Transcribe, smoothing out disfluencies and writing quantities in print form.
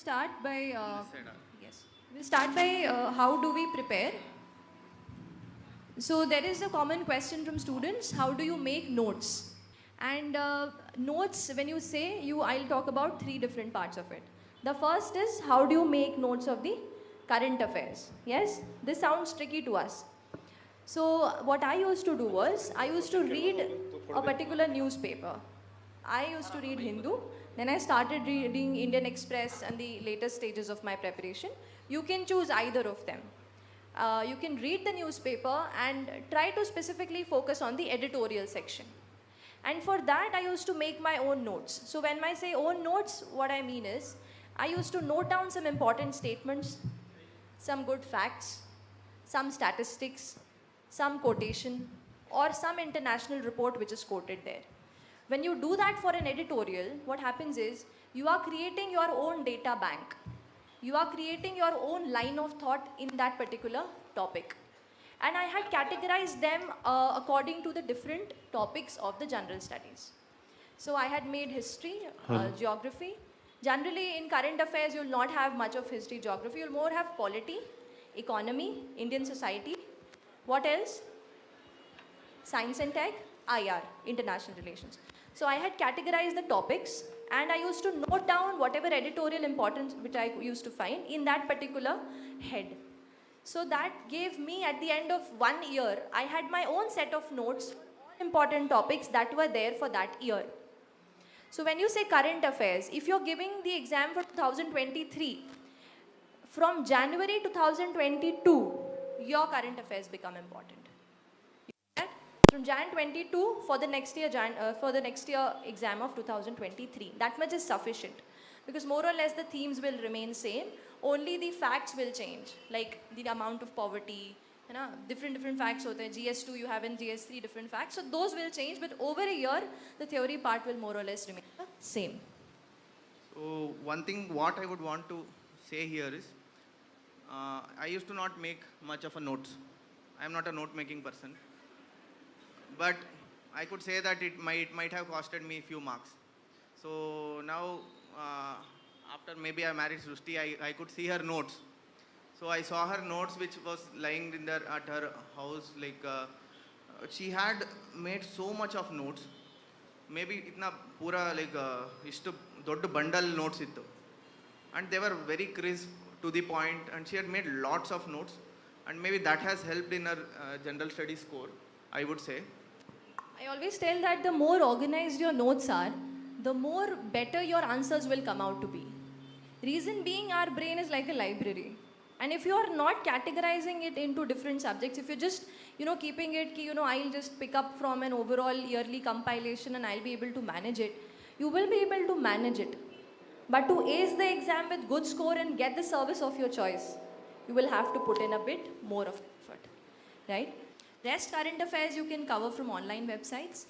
start by yes. We'll start by how do we prepare. So there is a common question from students: how do you make notes? And notes, when you say I'll talk about three different parts of it. The first is how do you make notes of the current affairs? Yes, this sounds tricky to us. So what I used to do was I used to read a particular newspaper. I used to read Hindu. Then I started reading Indian Express and the latest stages of my preparation. You can choose either of them. You can read the newspaper and try to specifically focus on the editorial section. And for that, I used to make my own notes. So when I say own notes, what I mean is I used to note down some important statements, some good facts, some statistics, some quotation, or some international report which is quoted there. When you do that for an editorial, what happens is you are creating your own data bank. You are creating your own line of thought in that particular topic. And I had categorized them according to the different topics of the general studies. So I had made history, geography. Generally in current affairs, you'll not have much of history, geography. You'll more have polity, economy, Indian society. What else? Science and tech, IR, international relations. So I had categorized the topics and I used to note down whatever editorial importance which I used to find in that particular head. So that gave me, at the end of 1 year, I had my own set of notes, important topics that were there for that year. So when you say current affairs, if you're giving the exam for 2023, from January 2022, your current affairs become important. From Jan 22 for the next year exam of 2023. That much is sufficient because more or less the themes will remain same. Only the facts will change, like the amount of poverty, different facts. So the GS2 you have in GS3 different facts. So those will change, but over a year the theory part will more or less remain the same. So one thing what I would want to say here is, I used to not make much of a notes. I am not a note making person. But I could say that it might have costed me a few marks. So now, after maybe I married Srushti, I could see her notes. So I saw her notes which was lying in there at her house. Like she had made so much of notes. Maybe itna pura like ishtu doddu bundle notes ittu. And they were very crisp, to the point, and she had made lots of notes. And maybe that has helped in her general studies score, I would say. I always tell that the more organized your notes are, the more better your answers will come out to be. Reason being, our brain is like a library. And if you are not categorizing it into different subjects, if you're just, keeping it, I'll just pick up from an overall yearly compilation and I'll be able to manage it, you will be able to manage it. But to ace the exam with good score and get the service of your choice, you will have to put in a bit more of effort, right? Rest current affairs you can cover from online websites.